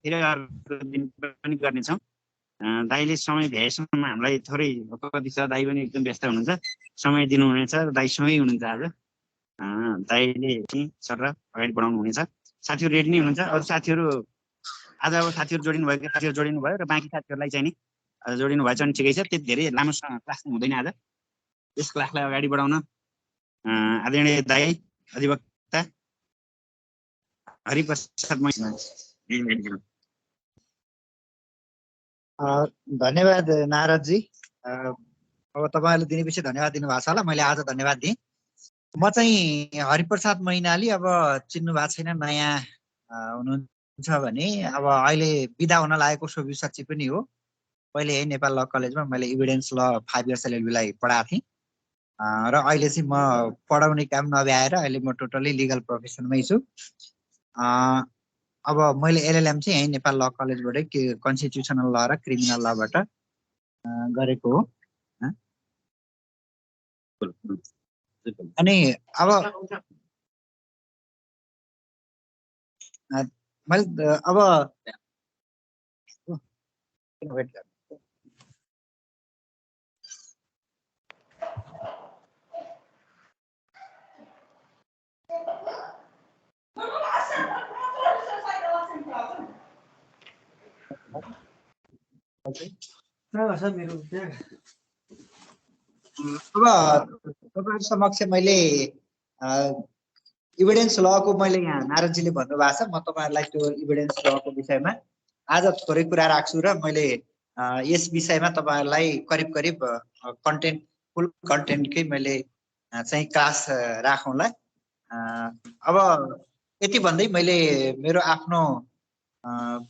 फेरि अर्को दिन पनि गर्नेछौँ। दाइले समय भ्याएसम्म हामीलाई थोरै कति छ, दाइ पनि एकदम व्यस्त हुनुहुन्छ, समय दिनुहुनेछ। दाइसँगै हुनुहुन्छ आज। दाइले सर अगाडि बढाउनु हुनेछ। साथीहरू रेडी नै हुनुहुन्छ। अरू साथीहरू आज अब साथीहरू जोडिनु भएको साथीहरू जोडिनु भयो र बाँकी साथीहरूलाई चाहिँ नि जोडिनु भएछ भने ठिकै छ। त्यति धेरै लामो क्लास हुँदैन आज। यस क्लासलाई अगाडि बढाउन आदरणीय दाइ अधिवक्ता हरिप्रसाद मैना। धन्यवाद नारदजी। अब तपाईँहरूले दिने पछि धन्यवाद दिनुभएको छ होला, मैले आज धन्यवाद दिएँ। म चाहिँ हरिप्रसाद मैनाली। अब चिन्नु भएको छैन, नयाँ हुनुहुन्छ भने अब अहिले बिदा हुन लागेको सोभि सचिव पनि हो। पहिले यही नेपाल ल कलेजमा मैले इभिडेन्स ल 5 इयर्स एलएलबीलाई पढाएको थिएँ र अहिले चाहिँ म पढाउने काम नभ्याएर अहिले म टोटली लिगल प्रोफेसनमै छु। अब मैले एलएलएम चाहिँ यही नेपाल ल कलेजबाटै कन्स्टिट्युसनल ल र क्रिमिनल लबाट गरेको हो। अनि अब मैले अब तपाईँहरू समक्ष मैले इभिडेन्स लको मैले यहाँ नारदजीले भन्नुभएको छ, म तपाईँहरूलाई त्यो इभिडेन्स लको विषयमा आज थोरै कुरा राख्छु र मैले यस विषयमा तपाईँहरूलाई करिब करिब फुल कन्टेन्टकै मैले चाहिँ क्लास राखौँला। अब यति भन्दै मैले मेरो आफ्नो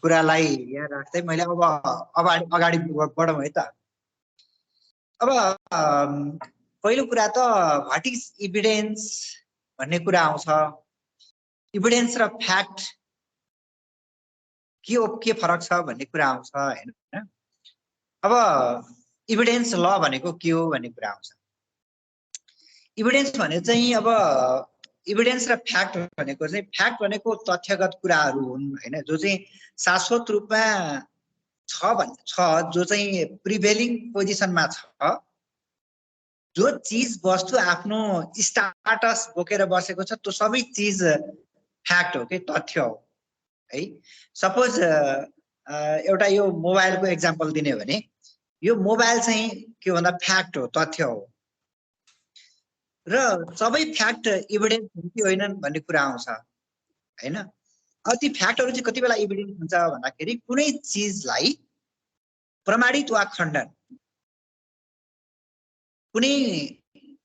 कुरालाई यहाँ राख्दै मैले अब अगाडि बढौँ है त। अब पहिलो कुरा त व्हाट इज इभिडेन्स भन्ने कुरा आउँछ। इभिडेन्स र फ्याक्ट के फरक छ भन्ने कुरा आउँछ हैन। अब इभिडेन्स ल भनेको के हो भन्ने कुरा आउँछ। इभिडेन्स भने चाहिँ अब इभिडेन्स र फ्याक्ट भनेको चाहिँ फ्याक्ट भनेको तथ्यगत कुराहरू हुन् हैन, जो चाहिँ शाश्वत रूपमा छ, जो चाहिँ प्रिभेलिङ पोजिसनमा छ, जो चीज वस्तु आफ्नो स्टाटस बोकेर बसेको छ, त्यो सबै चीज फ्याक्ट हो कि तथ्य हो है। सपोज एउटा यो मोबाइलको एक्जाम्पल दिने हो भने यो मोबाइल चाहिँ के भन्दा फ्याक्ट हो, तथ्य हो। र सबै फ्याक्ट इभिडेन्स हुन् कि होइनन् भन्ने कुरा आउँछ हैन। ती फ्याक्टहरु चाहिँ कति बेला इभिडेन्स हुन्छ भन्दाखेरि कुनै चीजलाई प्रमाणित वा खण्डन, कुनै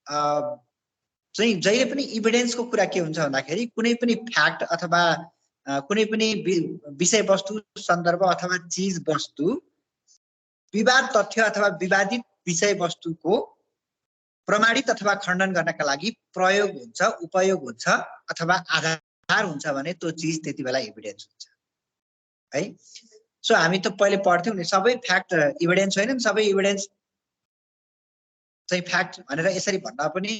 चाहिँ जहिले पनि इभिडेन्सको कुरा के हुन्छ भन्दाखेरि कुनै पनि फ्याक्ट अथवा कुनै पनि विषय वस्तु सन्दर्भ अथवा चीज वस्तु विवाद तथ्य अथवा विवादित विषय वस्तुको प्रमाणित अथवा खण्डन गर्नका लागि प्रयोग हुन्छ, उपयोग हुन्छ अथवा आधार हुन्छ भने त्यो चीज त्यति बेला एभिडेन्स हुन्छ है। सो हामी त पहिले पढ्थ्यौं नि, सबै फ्याक्ट एभिडेन्स होइनन्, सबै एभिडेन्स चाहिँ फ्याक्ट भनेर यसरी भन्न पनि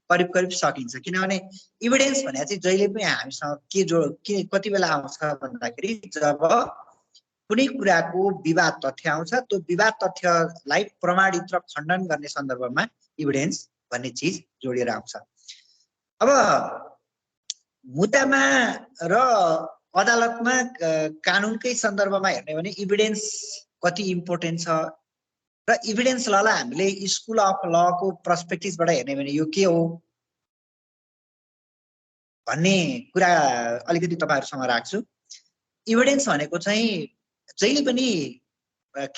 करिब करिब सकिन्छ। किनभने एभिडेन्स भने चाहिँ जहिले पनि हामीसँग के कति बेला आउँछ भन्दाखेरि जब कुनै कुराको विवाद तथ्य आउँछ, त्यो विवाद तथ्यलाई प्रमाणित र खण्डन गर्ने सन्दर्भमा एभिडेन्स भन्ने चीज जोडिएर आउँछ। अब मुद्दामा र अदालतमा कानुनकै सन्दर्भमा हेर्ने भने एभिडेन्स कति इम्पोर्टेन्ट छ र एभिडेन्स ललाई हामीले स्कुल अफ लको पर्सपेक्टिभबाट हेर्ने भने यो के हो भन्ने कुरा अलिकति तपाईहरुसँग राख्छु। एभिडेन्स भनेको चाहिँ जहिले पनि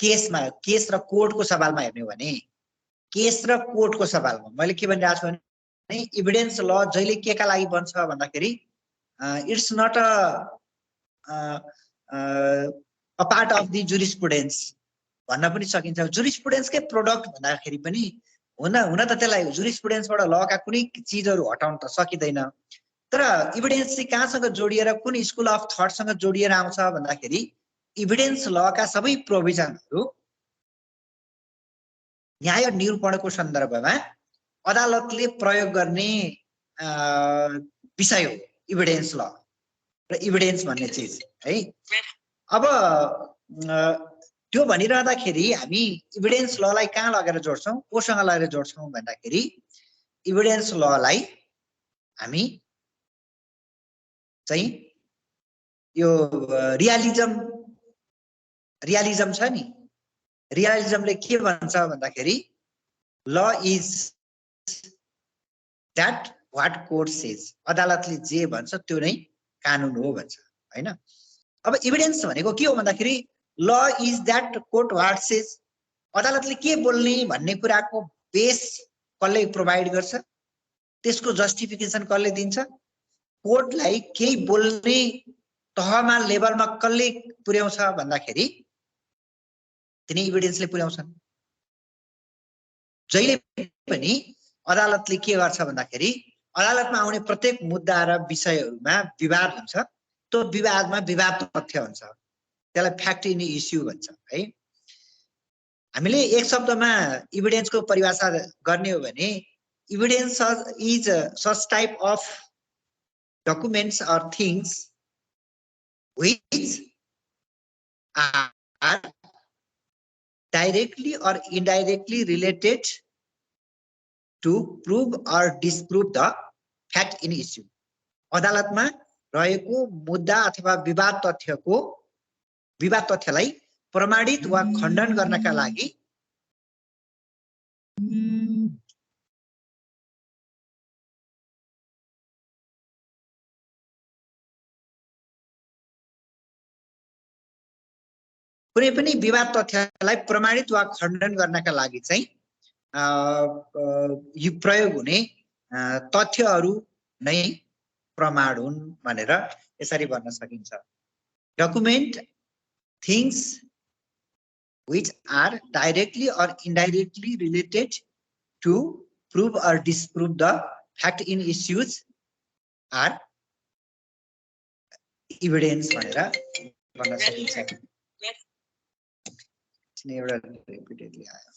केस र कोर्टको सवालमा हेर्ने हो भने केस र कोर्टको सवालमा मैले के भनिरहेको छु भने एभिडेन्स ल जहिले केका लागि बन्छ भन्दाखेरि it's not a part of the jurisprudence भन्न पनि सकिन्छ। जुरिस्प्रुडेन्सकै प्रोडक्ट भन्दाखेरि पनि हुन त त्यसलाई जुरिस्प्रुडेन्सबाट लका कुनै चीजहरु हटाउन त सकिदैन, तर एभिडेन्स चाहिँ कहाँसँग जोडिएर कुन स्कुल अफ थटसँग जोडिएर आउँछ भन्दाखेरि एभिडेन्स लका सबै प्रोभिजनहरु न्याय निरूपणको सन्दर्भमा अदालतले प्रयोग गर्ने विषय हो एभिडेन्स ल र एभिडेन्स भन्ने चीज है। अब त्यो भनिरहँदाखेरि हामी इभिडेन्स ललाई कहाँ लगेर जोड्छौँ, कोसँग लगेर जोड्छौँ भन्दाखेरि इभिडेन्स ललाई हामी चाहिँ यो रियलिजम छ नि, रियलिजमले के भन्छ भन्दाखेरि law is that what court says, अदालतले जे भन्छ त्यो नै कानुन हो भन्छ हैन। अब इभिडेन्स भनेको के हो भन्दाखेरि law is that court what says, अदालतले के बोल्ने भन्ने कुराको बेस कसले प्रोभाइड गर्छ, त्यसको जस्टिफिकेसन कसले दिन्छ, कोर्टलाई केही बोल्ने तहमा लेभलमा कसले पुर्याउँछ भन्दाखेरि तिनी इभिडेन्सले पुर्याउँछन्। जहिले पनि अदालतले के गर्छ भन्दाखेरि अदालतमा आउने प्रत्येक मुद्दा र विषयहरूमा विवाद हुन्छ, त्यो विवादमा विवाद तथ्य हुन्छ, त्यसलाई फ्याक्ट इन इस्यु भन्छ है। हामीले एक शब्दमा इभिडेन्सको परिभाषा गर्ने हो भने evidence is such type of documents or things which are directly or indirectly related to prove or disprove the fact in issue। अदालतमा रहेको मुद्दा अथवा विवाद तथ्यलाई प्रमाणित वा खण्डन गर्नका लागि कुनै पनि विवाद तथ्यलाई प्रमाणित वा खण्डन गर्नका लागि चाहिँ यो प्रयोग हुने तथ्यहरू नै प्रमाण हुन् भनेर यसरी भन्न सकिन्छ। Document things which are directly or indirectly related to prove or disprove the fact in issues are evidence भनेर भन्न सकिन्छ। एउटा रिपिटेडली आयो।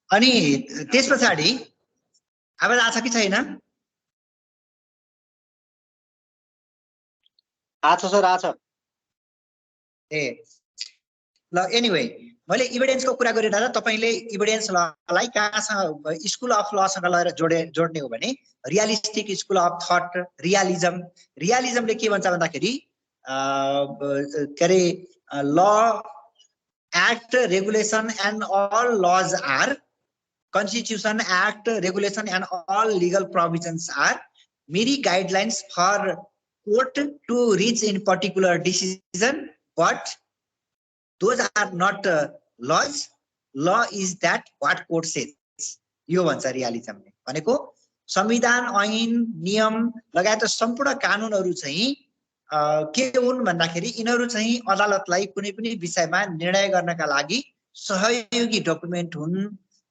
अनि त्यस पछाडि आवाज आछ कि छैन? आछ सर, आछ। ए ल एनीवे मैले इभिडेन्सको कुरा गरिरहँदा तपाईले इभिडेन्स ललाई कहाँसँग स्कुल अफ लसँग लगेर जोड्ने हो भने रियलिस्टिक स्कुल अफ थट रियलिजमले के भन्छ भन्दाखेरि के अरे law act regulation and all laws are Constitution, Act, Regulation and all legal provisions are mere guidelines for court to reach in particular decision, but those are not laws. Law is that what court says. यो भन्छ रियलिजमले भनेको संविधान, ऐन, नियम लगायत सम्पूर्ण कानुनहरू चाहिँ के हुन् भन्दाखेरि यिनीहरू चाहिँ अदालतलाई कुनै पनि विषयमा निर्णय गर्नका लागि सहयोगी डकुमेन्ट हुन्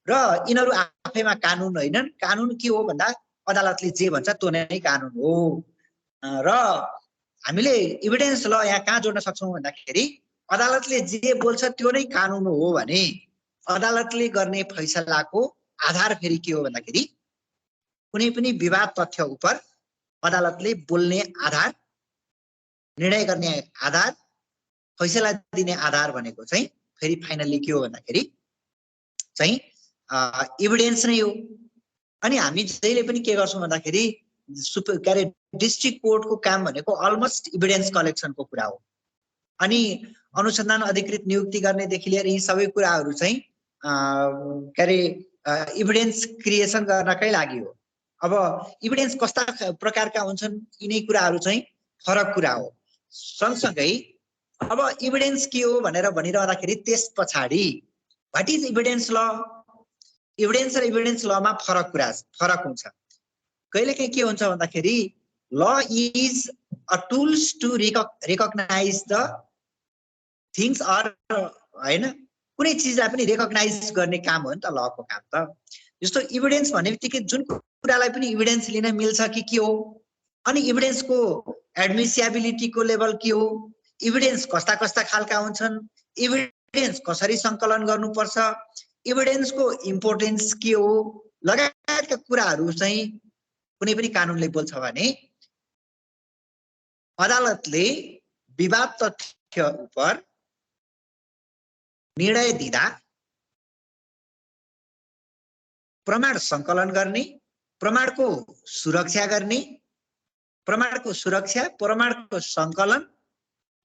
र यिनीहरू आफैमा कानुन होइनन्। कानुन के हो भन्दा अदालतले जे भन्छ त्यो नै कानुन हो। र हामीले इभिडेन्स ल यहाँ कहाँ जोड्न सक्छौँ भन्दाखेरि अदालतले जे बोल्छ त्यो नै कानुन हो भने अदालतले गर्ने फैसलाको आधार फेरि के हो भन्दाखेरि कुनै पनि विवाद तथ्य उप अदालतले बोल्ने आधार, निर्णय गर्ने आधार, फैसला दिने आधार भनेको चाहिँ फेरि फाइनल्ली के हो भन्दाखेरि चाहिँ इभिडेन्स नै हो। अनि हामी जहिले पनि के गर्छौँ भन्दाखेरि के अरे डिस्ट्रिक्ट कोर्टको काम भनेको अलमोस्ट इभिडेन्स कलेक्सनको कुरा हो। अनि अनुसन्धान अधिकृत नियुक्ति गर्नेदेखि लिएर यी सबै कुराहरू चाहिँ के अरे इभिडेन्स क्रिएसन गर्नकै लागि हो। अब इभिडेन्स कस्ता प्रकारका हुन्छन् यिनै कुराहरू चाहिँ फरक कुरा हो। सँगसँगै अब इभिडेन्स के हो भनेर भनिरहँदाखेरि त्यस पछाडि what is evidence law, evidence र इभिडेन्स लमा फरक हुन्छ। कहिलेकाहीँ के हुन्छ भन्दाखेरि law is tools to recognize the things or हैन कुनै चिजलाई पनि रिकग्नाइज गर्ने काम हो नि त लको काम त। जस्तो इभिडेन्स भन्ने बित्तिकै जुन कुरालाई पनि इभिडेन्स लिन मिल्छ कि के हो, अनि इभिडेन्सको एडमिसिबिलिटीको लेभल के हो, इभिडेन्स कस्ता कस्ता खालका हुन्छन्, इभिडेन्स कसरी सङ्कलन गर्नुपर्छ, इभिडेन्सको इम्पोर्टेन्स के हो लगायतका कुराहरू चाहिँ कुनै पनि कानुनले बोल्छ भने अदालतले विवाद तथ्य उप निर्णय दिँदा प्रमाण सङ्कलन गर्ने, प्रमाणको सुरक्षा गर्ने, प्रमाणको सुरक्षा, प्रमाणको सङ्कलन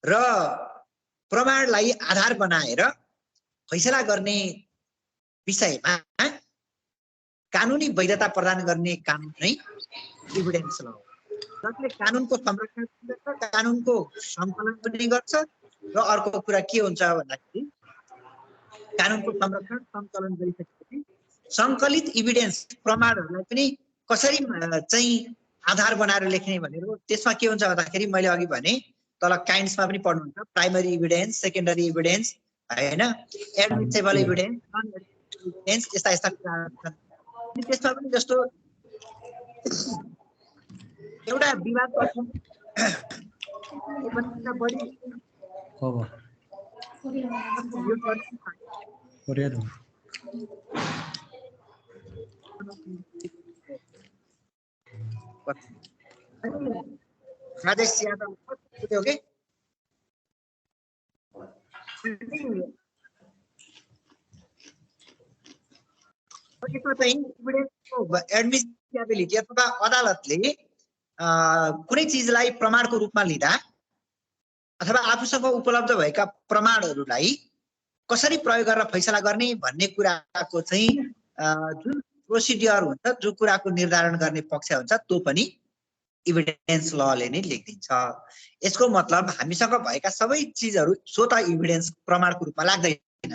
र प्रमाणलाई आधार बनाएर फैसला गर्ने विषयमा कानुनी वैधता प्रदान गर्ने कानुन नै इभिडेन्स ल हो, जसले कानुनको संरक्षण गर्छ, कानुनको सङ्कलन पनि गर्छ र अर्को कुरा के हुन्छ भन्दाखेरि कानुनको संरक्षण सङ्कलन गरिसकेपछि सङ्कलित इभिडेन्स प्रमाणहरूलाई पनि कसरी चाहिँ आधार बनाएर लेख्ने भनेर त्यसमा के हुन्छ भन्दाखेरि मैले अघि भने तल काइन्ड्समा पनि पढ्नुहुन्छ प्राइमरी इभिडेन्स, सेकेन्डरी इभिडेन्स हैन, admissible evidence, non admissible evidence यस्ता यस्ता कुराहरू छन्। त्यसमा पनि जस्तो एउटा विवाद बढी राजेश यादव ओके एडमिसिबिलिटी अथवा अदालतले कुनै चिजलाई प्रमाणको रूपमा लिँदा अथवा आफूसँग उपलब्ध भएका प्रमाणहरूलाई कसरी प्रयोग गरेर फैसला गर्ने भन्ने कुराको चाहिँ जुन प्रोसिडियर हुन्छ, जो कुराको निर्धारण गर्ने पक्ष हुन्छ त्यो पनि इभिडेन्स लले नै लेखिदिन्छ। यसको मतलब हामीसँग भएका सबै चिजहरू स्वत इभिडेन्स प्रमाणको रूपमा लाग्दैन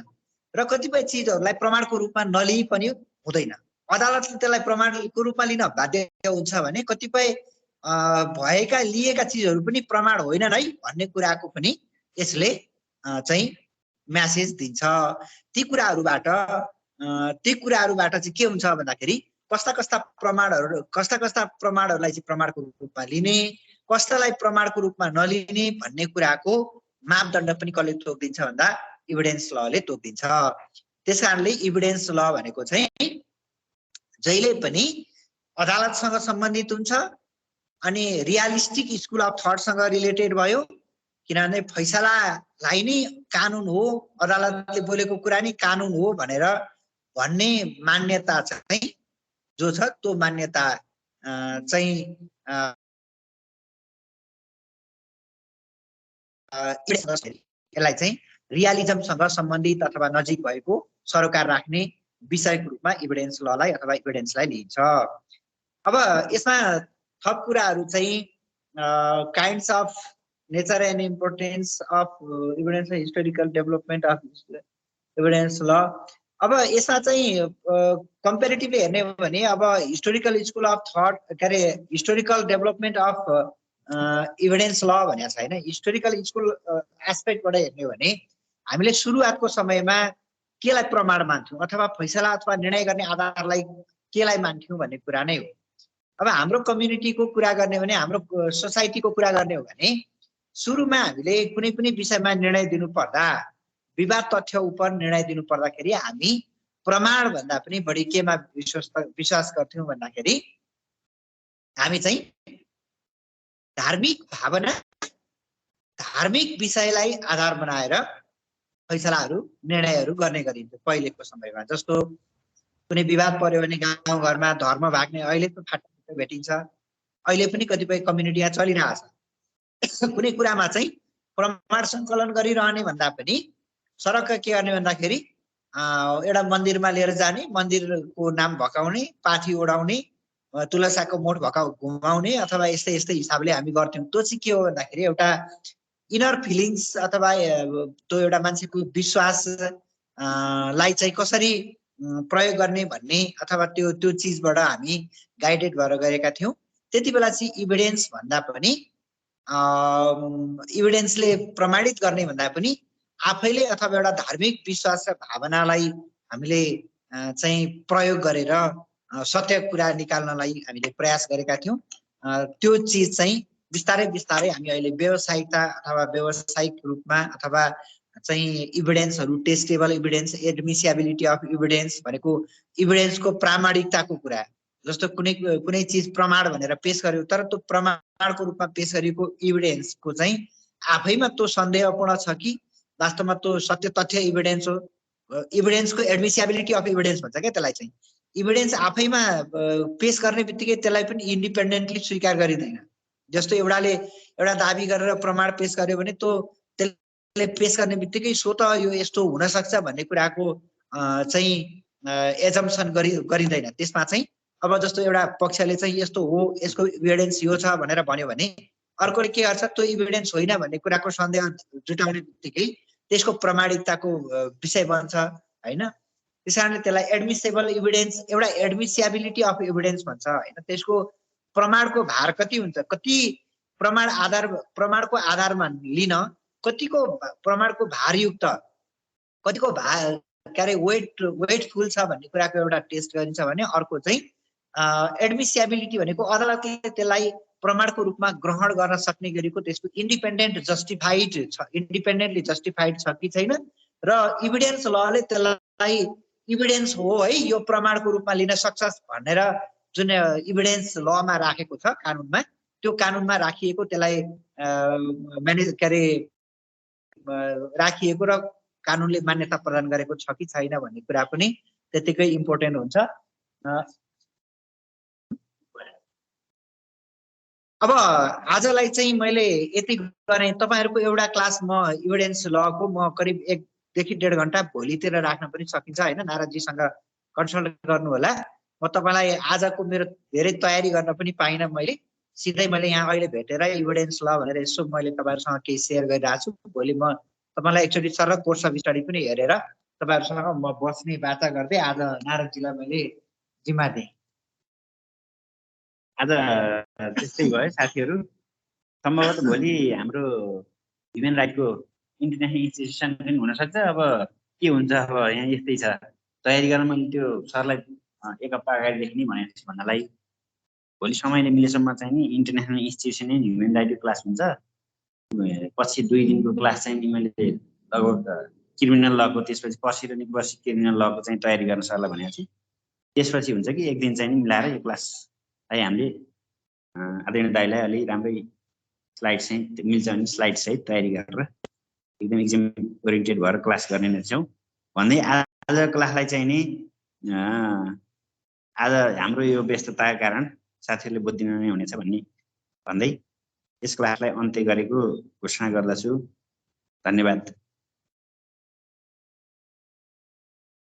र कतिपय चिजहरूलाई प्रमाणको रूपमा नलिई पनि हुँदैन। अदालतले त्यसलाई प्रमाणको रूपमा लिन बाध्य हुन्छ भने कतिपय भएका लिएका चिजहरू पनि प्रमाण होइनन् है भन्ने कुराको पनि यसले चाहिँ म्यासेज दिन्छ। ती कुराहरूबाट चाहिँ के हुन्छ भन्दाखेरि कस्ता कस्ता प्रमाणहरूलाई चाहिँ प्रमाणको रूपमा लिने, कस्तालाई प्रमाणको रूपमा नलिने भन्ने कुराको मापदण्ड पनि कसले तोकिदिन्छ भन्दा इभिडेन्स लले तोकिदिन्छ। त्यसकारणले इभिडेन्स ल भनेको चाहिँ जहिले पनि अदालतसँग सम्बन्धित हुन्छ अनि रियलिस्टिक स्कुल अफ थटसँग रिलेटेड भयो, किनभने फैसलालाई नै कानुन हो, अदालतले बोलेको कुरा नै कानुन हो भनेर भन्ने मान्यता चाहिँ जो छ त्यो मान्यता चाहिँ यसलाई चाहिँ रियलिजमसँग सम्बन्धित अथवा नजिक भएको सरोकार राख्ने विषयको रूपमा इभिडेन्स ललाई अथवा इभिडेन्सलाई लिइन्छ। अब यसमा थप कुराहरू चाहिँ kinds of nature and importance of evidence and historical development of evidence ल। अब यसमा चाहिँ कम्पेरिटिभली हेर्ने हो भने अब हिस्टोरिकल स्कुल अफ थट के अरे हिस्टोरिकल डेभलपमेन्ट अफ इभिडेन्स ल भनेको छ होइन, हिस्टोरिकल स्कुल एस्पेक्टबाट हेर्ने हो भने हामीले सुरुवातको समयमा केलाई प्रमाण मान्थ्यौँ अथवा फैसला अथवा निर्णय गर्ने आधारलाई केलाई मान्थ्यौँ भन्ने कुरा नै हो। अब हाम्रो कम्युनिटीको कुरा गर्ने हो भने, हाम्रो सोसाइटीको कुरा गर्ने हो भने सुरुमा हामीले कुनै पनि विषयमा निर्णय दिनु पर्दा, विवाद तथ्य उप निर्णय दिनु पर्दाखेरि हामी प्रमाण भन्दा पनि बढी केमा विश्वास गर्थ्यौँ भन्दाखेरि हामी चाहिँ धार्मिक भावना, धार्मिक विषयलाई आधार बनाएर फैसलाहरू निर्णयहरू गर्ने गरिन्थ्यो पहिलेको समयमा। जस्तो कुनै विवाद पर्यो भने गाउँघरमा धर्म भाग्ने अहिले त फाटो भेटिन्छ, अहिले पनि कतिपय कम्युनिटीमा चलिरहेछ। कुनै कुरामा चाहिँ प्रमाण सङ्कलन गरिरहने भन्दा पनि सरक्क के गर्ने भन्दाखेरि एउटा मन्दिरमा लिएर जाने, मन्दिरको नाम भकाउने, पाठी ओढाउने, तुलसाको मोठ घुमाउने अथवा यस्तै यस्तै हिसाबले हामी गर्थ्यौँ। त्यो चाहिँ के हो भन्दाखेरि एउटा इनर फिलिङ्स अथवा त्यो एउटा मान्छेको विश्वास लाई चाहिँ कसरी प्रयोग गर्ने भन्ने अथवा त्यो चिजबाट हामी गाइडेड भएर गएका थियौँ। त्यति बेला चाहिँ इभिडेन्स भन्दा पनि इभिडेन्सले प्रमाणित गर्ने भन्दा पनि आफैले अथवा एउटा धार्मिक विश्वास र भावनालाई हामीले चाहिँ प्रयोग गरेर सत्य कुरा निकाल्नलाई हामीले प्रयास गरेका थियौँ। त्यो चिज चाहिँ बिस्तारै बिस्तारै हामी अहिले व्यावसायिकता अथवा व्यावसायिक रूपमा अथवा चाहिँ इभिडेन्सहरू testable evidence admissibility of evidence भनेको इभिडेन्सको प्रामाणिकताको कुरा। जस्तो कुनै चिज प्रमाण भनेर पेश गर्यो तर त्यो प्रमाणको रूपमा पेश गरिएको इभिडेन्सको चाहिँ आफैमा त्यो सन्देहपूर्ण छ कि वास्तवमा त्यो सत्य तथ्य इभिडेन्स हो। इभिडेन्सको एडमिसिबिलिटी अफ इभिडेन्स भन्छ क्या त्यसलाई चाहिँ। इभिडेन्स आफैमा पेश गर्ने बित्तिकै त्यसलाई पनि इन्डिपेन्डेन्टली स्वीकार गरिँदैन। जस्तो एउटा दाबी गरेर प्रमाण पेश गर्यो भने त्यसले पेश गर्ने बित्तिकै सो त यो यस्तो हुन सक्छ भन्ने कुराको चाहिँ एजम्पसन गरिँदैन। त्यसमा चाहिँ अब जस्तो एउटा पक्षले चाहिँ यस्तो हो यसको इभिडेन्स यो छ भनेर भन्यो भने अर्कोले के गर्छ त्यो इभिडेन्स होइन भन्ने कुराको सन्देह जुटाउने बित्तिकै त्यसको प्रामाणिकताको विषय बन्छ हैन। त्यसकारणले त्यसलाई एडमिसेबल इभिडेन्स एउटा एडमिसिबिलिटी अफ इभिडेन्स भन्छ हैन। त्यसको प्रमाणको भार कति हुन्छ, कति प्रमाणको आधारमा लिन कतिको प्रमाणको भारयुक्त कतिको वेटफुल छ भन्ने कुराको एउटा टेस्ट गरिन्छ भने अर्को चाहिँ एडमिसिबिलिटी भनेको अदालतले त्यसलाई प्रमाणको रूपमा ग्रहण गर्न सक्ने गरीको त्यसको इन्डिपेन्डेन्टली जस्टिफाइड छ कि छैन र इभिडेन्स लले त्यसलाई इभिडेन्स हो है यो प्रमाणको रूपमा लिन सक्छस् भनेर जुन इभिडेन्स लमा राखेको छ कानुनमा, त्यो कानुनमा राखिएको त्यसलाई राखिएको र कानुनले मान्यता प्रदान गरेको छ कि छैन भन्ने कुरा पनि त्यतिकै इम्पोर्टेन्ट हुन्छ। अब आजलाई चाहिँ मैले यति गरेँ। तपाईहरुको एउटा क्लास म इभिडेन्स लको म करिब 1 देखि 1.5 घण्टा भोलितिर राख्न पनि सकिन्छ हैन। नारदजीसँग कन्सल्ट गर्नु होला। म तपाईलाई आजको मेरो धेरै तयारी गर्न पनि पाइन। मैले सिधै मैले यहाँ अहिले भेटेर इभिडेन्स ल भनेर यसो मैले तपाईहरुसँग केही शेयर गरिरहेछु। भोलि म तपाईलाई एकचोटी सर कोर्स अफ स्टडी पनि हेरेर तपाईहरुसँग म बस्ने वाचा गर्दै आज नारदजीलाई मैले जिम्मा दिएँ। आज त्यस्तै भयो साथीहरु। सम्भवतः भोलि हाम्रो ह्युमन राइटको इन्टरनेसनल इन्स्टिट्युसन पनि हुन सक्छ। अब के हुन्छ अब यहाँ यस्तै छ। तयारी गर्न मैले त्यो सरलाई 1 हप्ता अगाडिदेखि नै भनेको छु भन्नलाई भोलि समयले मिलेसम्म चाहिँ नि इन्टरनेसनल इन्स्टिट्युसन नै ह्युमन राइटको क्लास हुन्छ। पछि 2 दिनको क्लास चाहिँ नि मैले लगभग क्रिमिनल लको त्यसपछि पछि र निपछि क्रिमिनल लको चाहिँ तयारी गर्न सरलाई भनेको छु। त्यसपछि हुन्छ कि एक दिन चाहिँ नि मिलाएर यो क्लास हामीले आदरणीय दाइलाई अलि राम्रै स्लाइड चाहिँ मिल्छ भने स्लाइड सहित तयारी गरेर एकदम एक्जाम ओरिएन्टेड भएर क्लास गर्ने नै छौँ भन्दै आज क्लासलाई चाहिँ नि आज हाम्रो यो व्यस्तताका कारण साथीहरूले बुझ्दिन नै हुनेछ भन्दै यस क्लासलाई अन्त्य गरेको घोषणा गर्दछु। धन्यवाद।